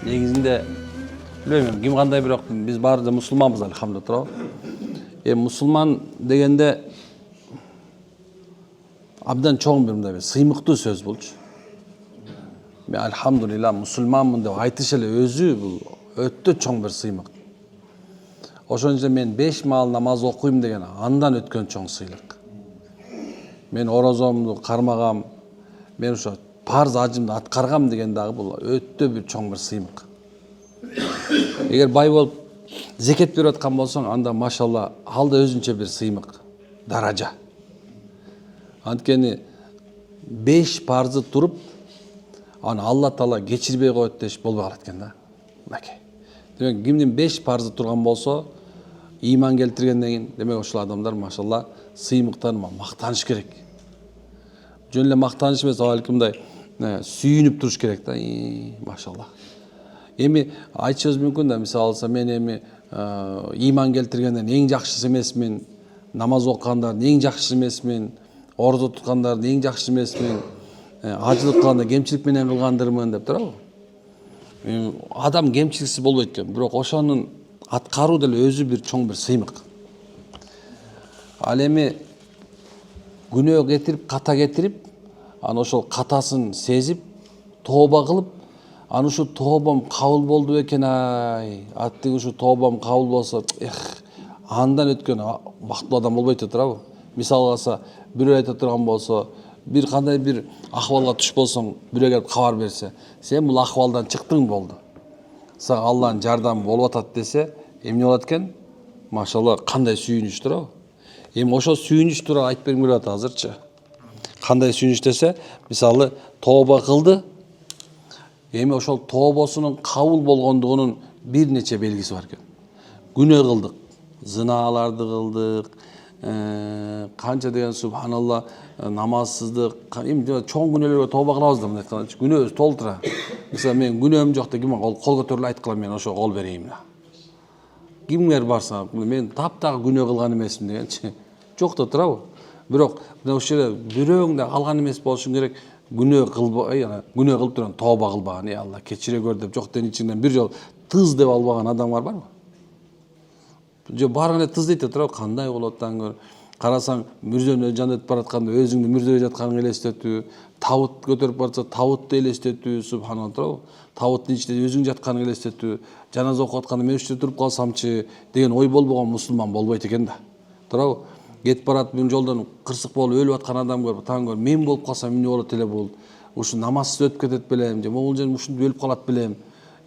негізінде білмеймін кім қандай, бірақ біз бары да мұсылманбыз, альхамдулилlah. Мұсылман дегенде абдан чоң бір мындай сыймықты сөз болчу. Мен альхамдулилlah мұсылманмын деп айтыш эле өзү бул өтө чоң бір сыймык. Ошон үчүн мен 5 маал намаз окуйм деген андан өткөн чоң сыйлык. Мен орозомду кармагам, мен ошо парз ажымды аткаргам деген дагы бул өтө бир чоң бир сыймык. Эгер бай болуп зекет берип аткан болсоң, анда машалла ал да өзүнчө бир сыймык, даража. Анткени 5 парзы туруп, аны Алла Таала кечирбей коет деш болбой калат экен да. Мынакей. Демек кимдин 5 парзы турган болсо, иман келтиргенден кийин, демек ошол адамдар машалла сыймыктан мактаныш керек. Жөн эле мактаныш эмес, балкимдай сүйүнүп туруш керек да. Машалла. Эми айтышыбыз мүмкүн да, мисалы алса мен эми иман келтиргенден эң жакшысы эмесмин, намаз окугандардын эң жакшысы эмесмин, орозо туткандардын эң жакшысы эмесмин, ажылык кылганда кемчилик менен кылгандырмын деп турабы. Адам кемчиликсиз болбойт экен, бирок ошонун аткаруу деле өзү бир чоң бир сыймык. Ал эми күнөө кетирип, ката кетирип, аны ошол катасын сезип, тооба кылып, аны ушу тообам кабыл болду экен ай, аттыгы ушу тообам кабыл болсо, андан өткөн бактылуу адам болбойт турабы. Мисалы алса, бирөө айта турган болсо, бир кандай бир акыбалга түшүп болсоң, бирөө келип кабар берсе, сен бул акыбалдан чыктың болду. Сага Алланын жардамы болуп атат десе, эмне болот экен? Машалла, кандай сүйүнүч турабы? Эми ошо сүйүнүч тууралуу айтып бергим келип атат азырчы. Кандай сүйүнүч десе, мисалы, тооба кылды. Эми ошол тообосунун кабыл болгондугунун бир нече белгиси бар экен. Күнөө кылдык, зынааларды кылдык, канча деген субханалла намазсыздык, эми чоң күнөөлөргө тооба кылабыз да, мындай айтканда күнөөбүз толтура. Мисалы мен күнөөм жок деп ким кол көтөрүлүп айткыла, мен ошо кол берейин да. Кимдер барса, мен таптагы күнөө кылган эмесмин дегенчи. Жок да турабы. Бирок мына ушул жерде бирөөң да калган эмес болушуң керек. Күнөө кылбай, күнөө кылып турган тооба кылбаган, Алла кечире көр деп жоктон ичиңден бир жол тыз деп албаган адамдар барбы? Же барган эле тыз дейт турабы, кандай болот аңгөр. Карасаң, мүрзөнү жанып баратканда өзүңдү мүрзөгө жатканыңды элестетүү, табыт көтөрүп барса, табытты элестетүү, субханалла турабы. Табыттын ичинде өзүң жатканыңды элестетүү, жаназа окуп атканда мен уште туруп калсамчы деген ой болбогон мусулман болбойт экен да. Турабы? Кетип барат бул жолдон кырсык болуп өлүп аткан адам көрүп, таң көрүп, мен болуп калсам эмне болот эле бул? Ушу намазсыз өтүп кетет белем, же могул жерим ушинтип өлүп калат белем.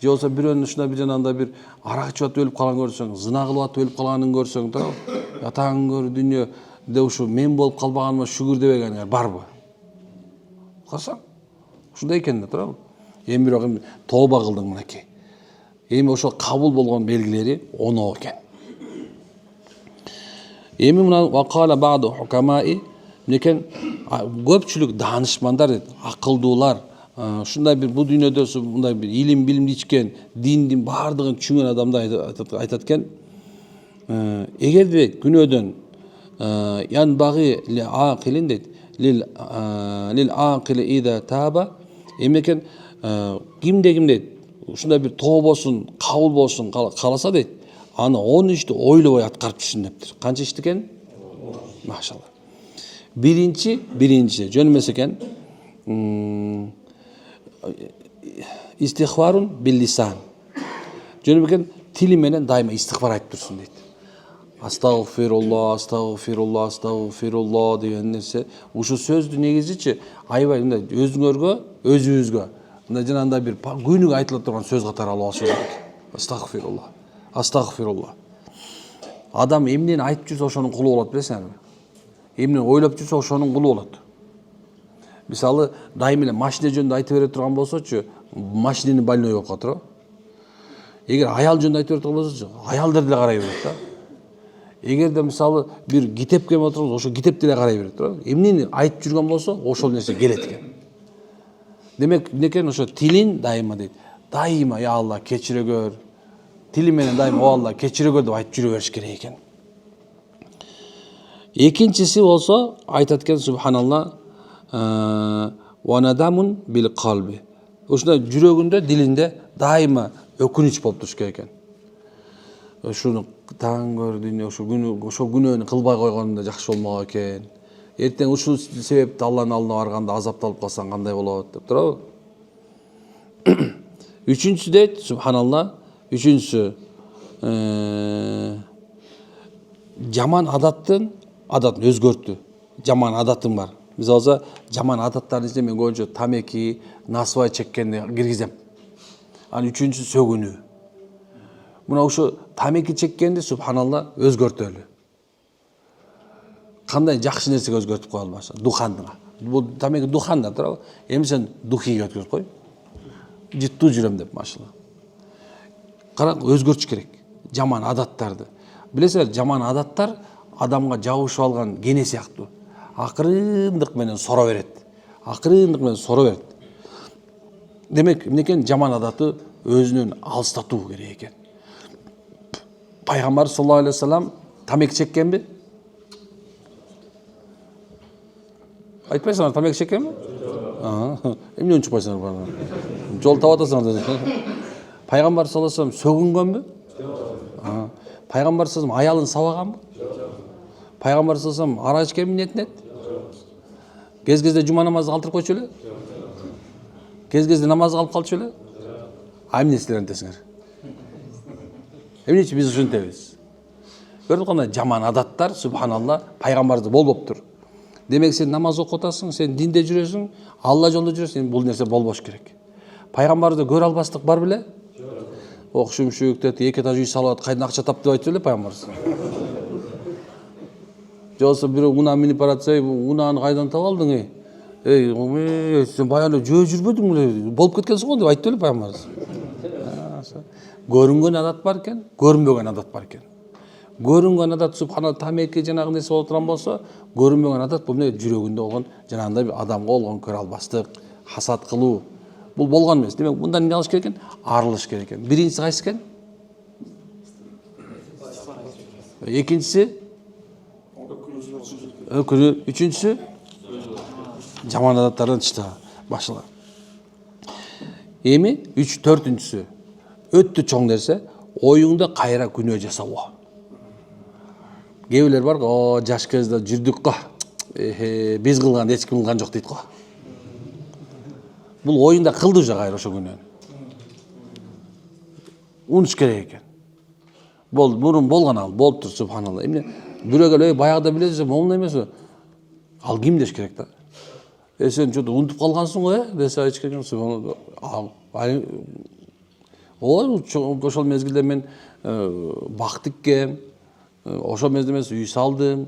Же болсо бирөөнүн ушундай бир жанагындай бир арак ичип атып өлүп калган көрсөң, зына кылып атып өлүп калганын көрсөң, турабы? Таң көр дүйнөдө ушу мен болуп калбаганыма шүгүр дебегениңер барбы? Карасаң, ушундай экен да, турабы? Эми бирок тооба кылдың мынакей. Эми ошо кабыл болгон белгилери оноо экен. Эми мына вакала ба'ду хукамаи, мынекен көпчүлүк даанышмандар, акылдуулар, ушундай бир бул дүйнөдө мындай бир илим билимди ичкен, диндин баардыгын түшүнгөн адамдар айтат экен. Эгерде күнөөдөн янбагы ли акилин дейт, лил акили ида таба, эмекен кимде дейт, ушундай бир тообосун кабыл болушун кааласа дейт, аны 10 ишти ойлобой аткарып түшсүн дептир. Канча ишти экен? Машалла. Биринчи жөн эмес экен. Истихфарун бил лисан. Жөн экен, тили менен дайыма истихфар айтып турсун дейт. Астагфирулла, астагфирулла, астагфирулла деген нерсе. Ушу сөздү негизичи аябай мындай өзүңөргө, өзүбүзгө мындай жанагындай бир күнүгө айтыла турган сөз катары алып алыш керек. Астагфирулла, астагфирулла. Адам эмнени айтып жүрсө ошонун кулу болот, билесиңерби? Эмнени ойлоп жүрсө ошонун кулу болот. Мисалы, дайым эле машина жөнүндө айтып бере турган болсочу, машинени больной болуп калат. Эгер аял жөнүндө айтып бере турган болсочу, аялдар деле карай берет да. Эгерде мисалы бир китеп келип отурса, ошо китеп деле карай берет. Эмнени айтып жүргөн болсо, ошол нерсе келет экен. Демек, некен ошо тилин дайыма дейт. Дайыма, я Алла, кечире көр. Тили менен дайыма, о Алла, кечире көр деп айтып жүрө бериш керек экен. Экинчиси болсо айтат экен, субханалла, ва надамун бил калби. ушундай жүрөгүндө, дилинде дайыма өкүнүч болуп туруш керек экен. Ушуну таң көрдүн, ошол күнөөнү кылбай койгонум жакшы болмок экен. Эртең ушул себепти Алланын алдына барганда азапталып калсаң кандай болот деп туурабы? Үчүнчүсү дейт, субханалла, үчүнчүсү жаман адатын өзгөртүү. Жаман адатым бар. Мисалы, жаман адаттардын ичинде мен көбүнчө тамеки, насыбай чеккенди киргизем. Анан үчүнчүсү сөгүнүү. Мына ушу тамеки чеккенди субханалла өзгөртөлү. Кандай жакшы нерсеге өзгөртүп кое албашы? Духанга. Бул тамеки духан да туурабы? Эми сен духиге өткөрүп кой. Жыттуу жүрөм деп машалла. Карак, өзгөртүш керек. Жаман адаттарды. Билесиңер, жаман адаттар адамга жабышып алган кене сыяктуу. Акырындык менен сора берет. Демек, эмнекен жаман адаты өзүнөн алыстатуу керек экен. Пайгамбар саллаллаху алейхи вассалам тамеки чеккенби? Айтпайсыңар, тамеки чеккенби? Эмне унчукпайсыңар? Жол таап атасыңар. Пайгамбар саллаллаху алейхи вассалам сөгүнгөнбү? Пайгамбар саллаллаху алейхи аялын сабаганбы? Пайгамбар саллаллаху алейхи ара ичкенби ниетинет? Кез-кезде жума намазды калтырып койчу эле? Кез-кезде намазды калып калчу эле? Эмне истерентесиңер? Эмне үчүн биз ушинтебиз? Көрдүк кандай жаман адаттар, субханалла, пайгамбарды болбоптур. Демек сен намаз окуп атасың, сен динде жүрөсүң, Алла жолунда жүрөсүң, бул нерсе болбош керек. Пайгамбарды көрө албастык бар беле? Окшумшук деп эки этаж үй салып атып, кайдан акча тапты деп айтып эле пайгамбар. Жолсо бирөө унаа минип баратса, унааны кайдан таап алдың? Сен баягы жөө жүрбөдүң беле? Болуп кеткенсиң го деп айтты эле пайгамбар. Көрүнгөн адат бар экен, көрүнбөгөн адат бар экен. Көрүнгөн адат субханалла тамеки жанагы нерсе болуп турган болсо, көрүнбөгөн адат бул эмне жүрөгүндө болгон жанагындай адамга болгон көрө албастык, хасат кылуу. Бул болгон эмес. Демек мындан эмне кылыш керек экен? Арылыш керек экен. Биринчиси кайсы экен? Экинчиси өкүнүү, үчүнчүсү жаман адаттардан чыга башла. Эми 4-үнчүсү өттү чоң нерсе оюңда кайра күнөө жасабоо. Кээ бирлер бар го, жаш кезде жүрдүк го. Биз кылган эч ким кылган жок дейт го. Бул оюңда кылды уже кайра ошо күнөөнү. Унуш керек экен. Мурун болгон ал, болуптур субханалла. Эмне бирөөгө баягыда билесиз, момун эмес. Ал ким деш керек да. Сен чөтү унутуп калгансың го, десе айчкеген субханалла. Ошол мезгилде мен бак тиккем, ошол мезгилде мен үй салдым,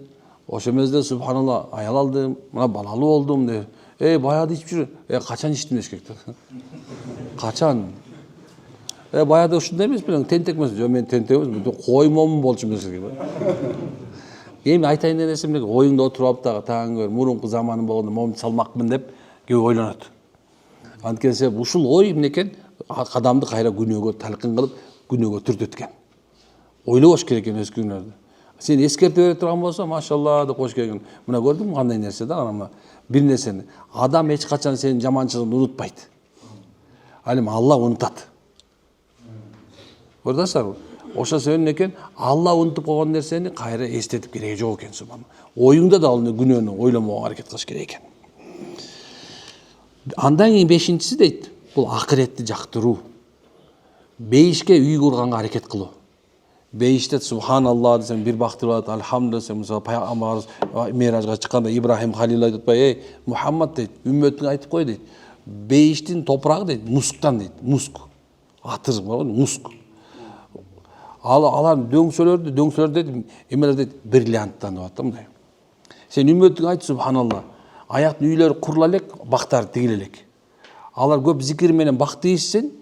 ошол мезгилде субханалла аял алдым, мына балалуу болдум деп. Баягыда ичип жүрө. Качан ичтим деш керек да. Качан? Баягыда ушундай эмес белең, тентек эмес. Жок, мен тентек эмес, коймомун болчу эмес керек. Эми айтайын деген нерсем эле, оюңда отуруп алып дагы таң көр, мурунку заманым болгондо момунтип салмакмын деп көп ойлонот. Анткени себеп ушул ой эмнекен? Адамды кайра күнөөгө талкын кылып, күнөөгө түртөткөн. Ойлобош керек экен өз күнөөңөрдү. Сен эскерте бере турган болсо, машалла деп коюш керек. Мына көрдүңбү кандай нерсе да, ана бир нерсени. Адам эч качан сенин жаманчылыгыңды унутпайт. Ал эми Алла унутат. Көрдүңүзбү? Ошо себептен экен Алла унутуп койгон нерсени кайра эстетип кереги жок экен субхан. Оюңда да ал күнөөнү ойломого аракет кылыш керек экен. Андан кийин 5-инчиси дейт, бул акыретти жактыруу. Бейишке үй курганга аракет кылуу. Бейиште субханалла десең бир бактыр болот, алхамдулилlah десең, мисалы пайгамбарыбыз Миражга чыкканда Ибрахим халил айтып атпайбы, Мухаммад дейт, үммөтүңө айтып кой дейт. Бейиштин топурагы дейт, мусктан дейт, муск. Атыр болгон муск. Алар дөңсөлөр дейт, эмелер дейт, бриллианттан болот да мындай. Сен үммөтүңө айт субханалла. Аяктын үйлөрү курула элек, бактары тигиле элек. Алар көп зикир менен бакты ичсин,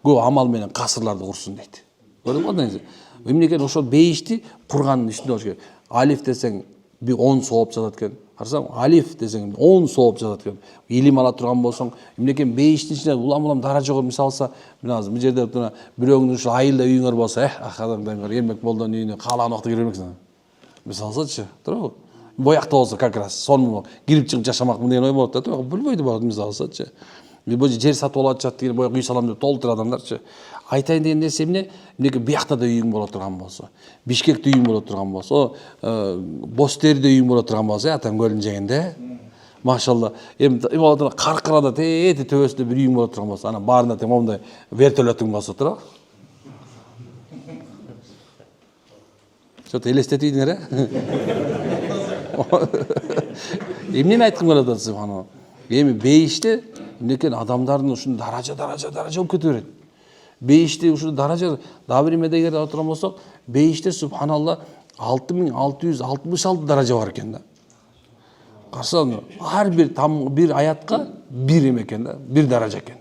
көп амал менен касырларды курсун дейт. Көрдүңбү кандай? Эмнеге ошол бейишти кургандын үстүндө болуш керек. Алиф десең 10 сооп жатат экен. Карасаң, алиф десең 10 сооп жатат экен. Илим ала турган болсоң, эмнеге бейиштин ичинде улам даража жогору мисалса, мына бул жерде бирөөңүн ушул айылда үйүңөр болсо, адамдар эрмек болдон үйүнө каалаган убакта кире бермексиң. Мисалсычы, туурабы? Боякта болсо как раз сонун кирип чыгып жашамакмын деген ой болот да, туурабы? Билбейди болот мисалсычы. бул жер сатып алып атышат деген боягы үй салам деп толтур адамдарчы. Айтайын деген нерсе эмне? Мынеки биякта да үйүң боло турган болсо, Бишкекте үйүң боло турган болсо, Бостерде үйүң боло турган болсо, Атам көлүн жээгинде, машалла, эми Каркырада тети төбөсүндө бир үйүң боло турган болсо, анан баарында тең момундай вертолетуң болсо туурабы? Что-то элестетиңер, эмнени айткым келип атат субханалла. Эми бейиште мынекен адамдардын ушун даража болуп кете берет. Бейиште ушул даража дагы бир эмеде эгер отурган болсок, бейиште субханалла 6666 даража бар экен да. Карасаң, ар бир аятка бир эме экен да, бир даража экен.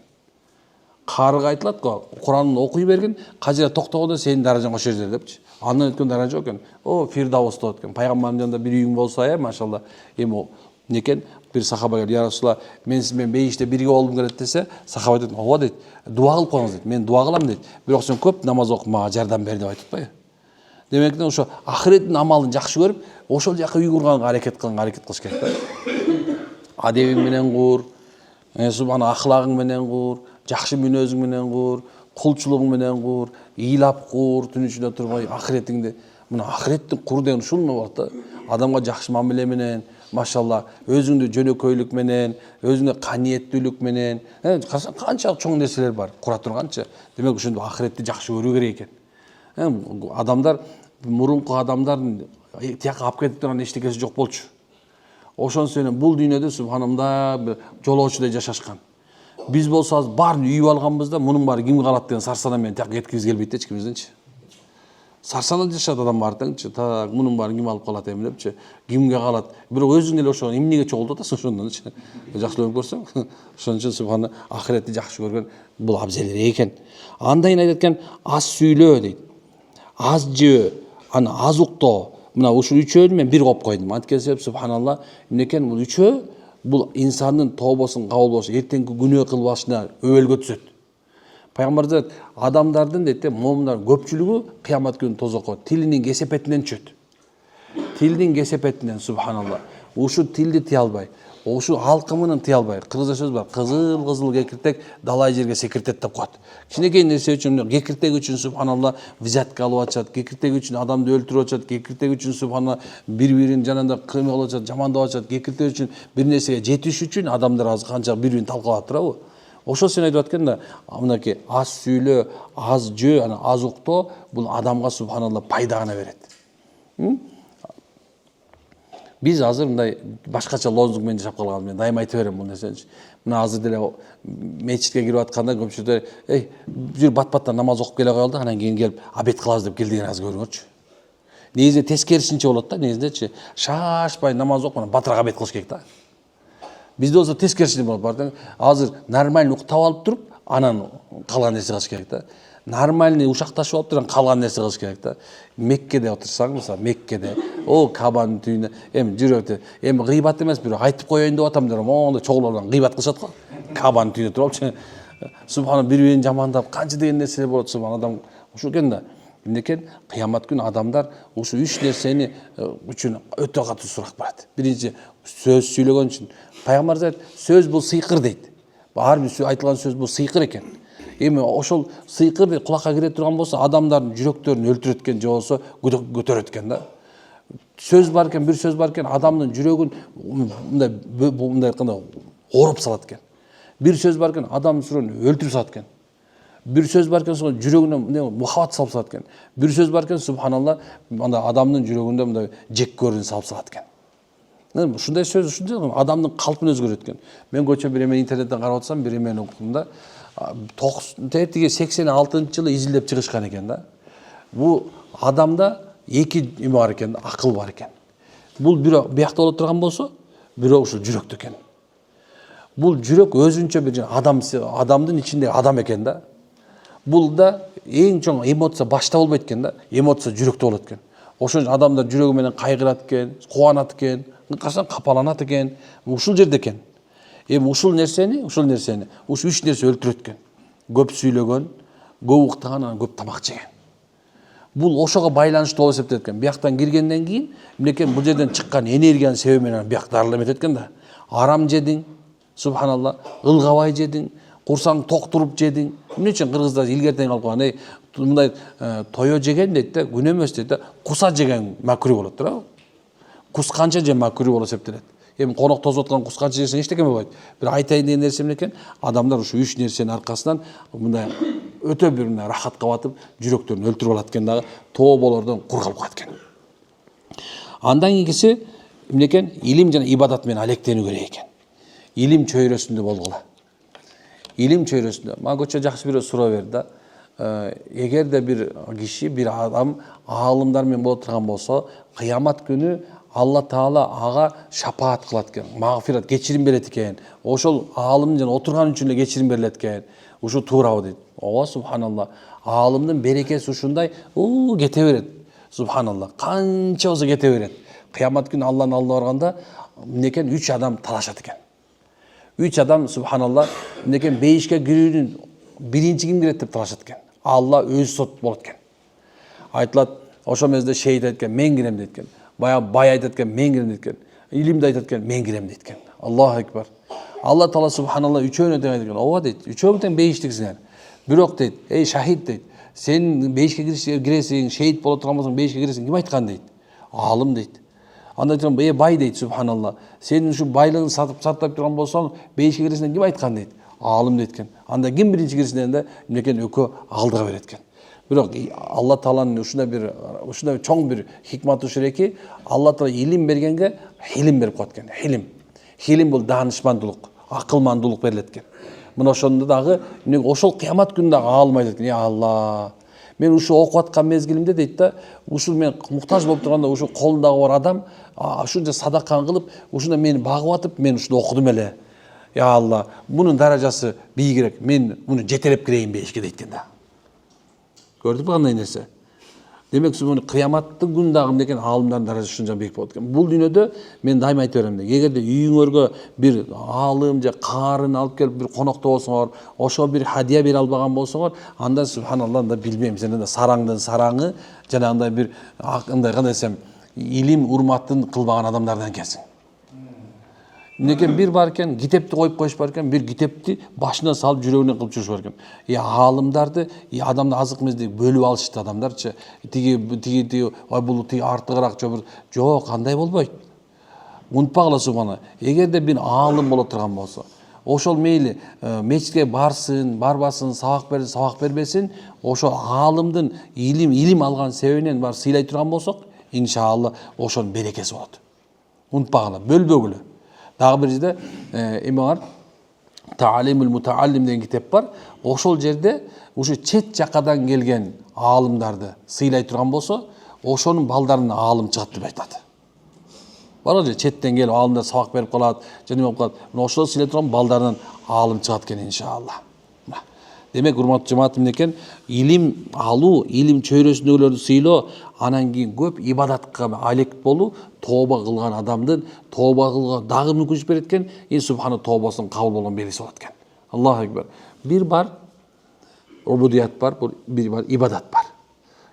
Карыга айтылат го, Куранды окуй берген, кажыра токтогондо сенин даражаң ошол жерде депчи. Андан өткөн даража экен. О, Фирдавста өткөн. Пайгамбардын жанында бир үйүң болсо, машалла, эми некен бир сахаба келип, "Я Расулалла, мен сиз менен бейиште бирге болгум келет" десе, сахаба айтат, "Ооба" дейт. "Дуа кылып коюңуз" дейт. "Мен дуа кылам" дейт. "Бирок сен көп намаз окуп мага жардам бер" деп айтып атпайбы? Демек ошо ахиреттин амалын жакшы көрүп, ошол жака үй курганга аракет кылыш керек да. Адебиң менен кур, субхана ахлагың менен кур, жакшы мүнөзүң менен кур, кулчулугуң менен кур, ыйлап кур, түн ичинде турбай ахиретиңди. Мына ахиреттин кур деген ушул болот да. Адамга жакшы мамиле менен, машалла, өзүңдү жөнөкөйлүк менен, өзүңдү каниеттүүлүк менен, карасаң канчалык чоң нерселер бар кура турганчы. Демек ошондо ахиретти жакшы көрүү керек экен. Адамдар, мурунку адамдардын тияка алып кетип турган эчтекеси жок болчу. Ошонусу менен бул дүйнөдө субханалла жолоочудай жашашкан. Биз болсо азыр баарын үйүп алганбыз да, мунун баары ким калат деген сарсана менен тияка кеткибиз келбейт да эчкимиздинчи. Сарсана жашат адам бар теңчи, мунун баарын ким алып калат эми депчи, кимге калат. Бирок өзүң эле ошого эмнеге чогултуп атасың ошондончи. Жакшылап көрсөң, ошон үчүн субхана ахиретти жакшы көргөн бул абзелдер экен. Андайын айтат экен, аз сүйлөө дейт. Аз жөө, аны аз уктоо. Мына ушул үчөөнү мен бир коюп койдум. Анткени себеп субханалла, эмнекен бул үчөө бул инсандын тообосун кабыл болушу, эртеңки күнөө кылбашына өбөлгө түзөт. Пайгамбар айтат, адамдардын дейт, момундардын көпчүлүгү кыямат күнү тозокко тилинин кесепетинен түшөт. Тилдин кесепетинен субханалла. Ушу тилди тыя албай, ушу алкымынын тыя албай. Кыргызча сөз бар, кызыл кекиртек далай жерге секиртет деп коет. Кичинекей нерсе үчүн, кекиртек үчүн субханалла взятка алып атышат, кекиртек үчүн адамды өлтүрүп атышат, кекиртек үчүн субханалла бири-бирин жанында кыймыл кылып атышат, жамандап атышат, кекиртек үчүн бир нерсеге жетиш үчүн адамдар азыр канча бири-бирин талкалап турабы? Ошол сен айтып аткан да, мынакей аз сүйлөө, аз жөө, ана аз уктоо бул адамга субханалла пайда гана берет. Биз азыр мындай башкача лозунг менен жашап калганбыз. Мен дайыма айта берем бул нерсени. Мына азыр деле мечитке кирип атканда көпчүлөр, жүр бат-баттан намаз окуп келе коелу да, анан кийин келип обед кылабыз деп келдиген азыр көрүңөрчү. Негизинде тескерисинче болот да, негизиндечи. Шашпай намаз окуп, анан батыраак обед кылыш керек да. Бизде болсо тескерисинче болот. Бардыр, азыр нормально уктап алып туруп, анан калган нерсе кылыш керек да. Нормальный ушакташып алып турган калган нерсе кылыш керек да. Меккеде отурсаң, мисалы, Меккеде, Кабанын түйүнө, эми жүрөктө, эми гыйбат эмес, бирок айтып коеюн деп атам деп, монда чогулуп гыйбат кылышат го. Кабанын түйүнө туруп, субхана бири-бирин жамандап, канча деген нерселер болот, субхана адам ушул экен да. Эмнекен кыямат күнү адамдар ушу 3 нерсени үчүн өтө катуу сурак барат. Биринчи, сөз сүйлөгөн үчүн. Пайгамбар айтат, сөз бул сыйкыр дейт. Ар бир айтылган сөз бул сыйкыр экен. Эми ошол сыйкыр кулакка кире турган болсо, адамдардын жүрөктөрүн өлтүрөт экен, же болсо көтөрөт экен да. Сөз бар экен, бир сөз бар экен, адамдын жүрөгүн мындай айтканда ооруп салат экен. Бир сөз бар экен, адамдын жүрөгүн өлтүрүп салат экен. Бир сөз бар экен, жүрөгүнө мухаббат салып салат экен. Бир сөз бар экен, субханалла, анда адамдын жүрөгүндө мындай жек көрүүнү салып салат экен. Ушундай сөз, ушундай адамдын калпын өзгөрөт экен. Мен көчө бир эме интернеттен карап атсам, бир эмени окудум да. 86-жылы изилдеп чыгышкан экен да. Бул адамда эки эме бар экен, акыл бар экен. Бул бирөө биякта боло турган болсо, бирөө ушул жүрөктө экен. Бул жүрөк өзүнчө бир адамдын ичинде адам экен да. Бул да эң чоң эмоция башта болбойт экен да. Эмоция жүрөктө болот экен. Ошон үчүн адамдар жүрөгү менен кайгырат экен, кубанат экен, качан капаланат экен, ушул жерде экен. Эми ушул нерсени, ушу 3 нерсе өлтүрөт экен. Көп сүйлөгөн, көп уктаган, анан көп тамак жеген. Бул ошого байланыштуу болуп эсептелет экен. Бияктан киргенден кийин, мынекей бул жерден чыккан энергиянын себеби менен бияк дарылап өтөт экен да. Арам жедиң, Субханалла, ылгабай жедиң, курсаң токтуруп жедиң. Эмне үчүн кыргыздар илгертен калып калган? Мындай тое жеген дейт да, күнөө эмес дейт да, куса жеген макру болот туурабы? Кус канча же макру болуп эсептелет. Эми конок тосуп аткан кус канча жесең эчтеке болбойт. Бир айтайын деген нерсе эмне экен? Адамдар ушу 3 нерсенин аркасынан мындай өтө бир мындай рахатка батып, жүрөктөрүн өлтүрүп алат экен дагы, тооболордон кур калып калат экен. Андан кийинкиси эмне экен? Илим жана ибадат менен алектенүү керек экен. Илим чөйрөсүндө болгула. Илим чөйрөсүндө. Мага көчө жакшы бирөө суроо берди да. Эгерде бир киши, бир адам аалымдар менен боло турган болсо, кыямат күнү Алла Таала ага шапаат кылат экен, магфират, кечирим берет экен. Ошол аалымдын жана отурган үчүн эле кечирим берилет экен. Ушу туурабы дейт. Ооба, субханалла. Аалымдын берекеси ушундай, кете берет. Субханалла. Канча болсо кете берет. Кыямат күнү Алланын алдына барганда, эмне экен? 3 адам талашат экен. 3 адам, субханалла, эмне экен? Бейишке кирүүнүн биринчи ким кирет деп талашат экен. Алла өзү сот болот экен. Айтылат, ошол мезде шейит айтат экен, мен кирем дейт экен. Бай айтат экен, мен кирем дейт экен. Илимди айтат экен, мен кирем дейт экен. Аллаху акбар. Алла Таала субханалла үчөөнө тең айтат экен. Ооба дейт, үчөөң тең бейиштиксиңер. Бирок дейт, эй шахид дейт, сен бейишке киресиң, шейит боло турган болсоң бейишке киресиң, ким айткан дейт? Аалым дейт. Анда айтам, бай дейт, субханалла. Сен ушу байлыгын сатып турган болсоң, бейишке киресиң, ким айткан дейт? Аалым дейт экен. Анда ким биринчи кирсин дегенде, эмне экен? Экөө алдыга берет экен. Бирок Алла Тааланын ушундай чоң бир хикматы ушул эки, Алла Таала илим бергенге хилим берип коет экен. Хилим бул даанышмандуулук, акылмандуулук берилет экен. Мына ошондо дагы ошол кыямат күнүндө дагы аалым айтат экен, Алла, мен ушу окуп аткан мезгилимде дейт да, ушул мен муктаж болуп турганда ушу колундагы бар адам ушунча садаканы кылып, ушунда мени багып атып, мен ушуну окудум эле. Я Алла, мунун даражасы бийигирээк, мен муну жетелеп кирейин бейишке дейт экен да. Көрдүкпү кандай нерсе? Демек, муну кыяматтын күнү дагы эмне экен? Аалымдардын даражасы ушунча бийик болот экен. Бул дүйнөдө мен дайыма айта берем да, эгерде үйүңөргө бир аалым же каарын алып келип бир конокто болсоңор, ошого бир хадия бере албаган болсоңор, анда субханалла, анда билбейм, сен анда сараңдын сараңы, жанагындай бир андай кандай десем, илим урматын кылбаган адамдардан экенсиң. Некен бир бар экен, китепти коюп коюш бар экен, бир китепти башына салып жүрөгүнөн кылып жүрүш бар экен. Аалымдарды, адамды азык мезди бөлүп алышты адамдарчы. Тиги ой бул тиги артыгыраак жок, андай болбойт. Унутпагыла субхана. Эгерде бир аалым боло турган болсо, ошол мейли мечитке барсын, барбасын, сабак берсин, сабак бербесин, ошол аалымдын илим алган себебинен бар сыйлай турган болсок, иншалла ошонун берекеси болот. Унутпагыла, бөлбөгүлө. Дагы бир жерде эме бар, Таалимул Мутааллим деген китеп бар. Ошол жерде ушу чет жакадан келген аалымдарды сыйлай турган болсо, ошонун балдарынан аалым чыгат деп айтат. Бар же четтен келип аалымдар сабак берип калат, жана болуп калат. Ошол сыйлай турган балдарынан аалым чыгат экен иншалла. Демек, урматтуу жамаат, эмне экен? Илим алуу, илим чөйрөсүндөгүлөрдү сыйлоо, анан кийин көп ибадатка алек болуу, тооба кылган адамдын тооба кылууга дагы мүмкүнчүлүк берет экен. Субхана тообасынын кабыл болгон белгиси болот экен. Аллаху акбар. Бир бар убудият бар, бир бар ибадат бар.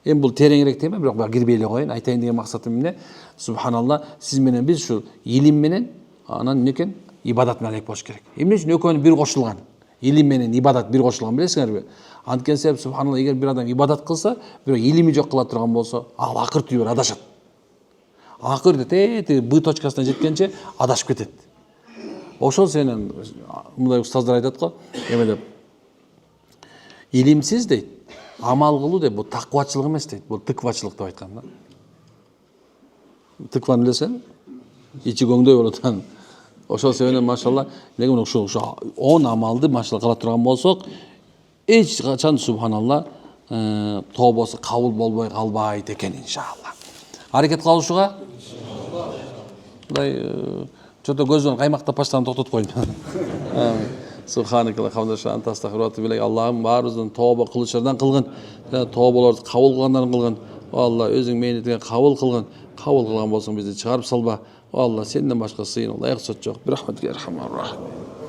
Эми бул тереңирээк тема, бирок бага кирбей эле коеюн. Айтайын деген максатым эмне? Субханалла, сиз менен биз ушу илим менен анан эмне экен? Ибадат менен алек болуш керек. Эмне үчүн экөөнү бир кошулган? Илим менен ибадат бир кошулган, билесиңерби? Анткени себеп, субханалла, эгер бир адам ибадат кылса, бирок илими жок кыла турган болсо, ал акыр түбүр адашат. Акырда тиги Б точкасына жеткенче адашып кетет. Ошол сенен мындай устаздар айтат го, эме деп, илимсиз дейт, амал кылуу дейт, бул таквачылык эмес дейт, бул тыквачылык деп айткан да. Тыкваны билесиң? Ичи көңдөй болот анын. Ошол себептен машалла, неге ушу 10 амалды машалла кыла турган болсок, эч качан субханалла тообасы кабыл болбой калбайт экен иншалла. Аракет кылышууга. Мындай чото көздөн каймактап баштаган токтотуп койдум. Субханакалла хамдашан антастагфируллах билек. Аллахым баарыбыздын тооба кылышlardan кылгын, тообаларды кабыл кылгандарын кылгын. Алла өзүң мени кабыл кылгын. Кабыл кылган болсоң бизди чыгарып салба. Алла сенден башка сыйын ылайык сот жок. Бирахматке архамар рахим.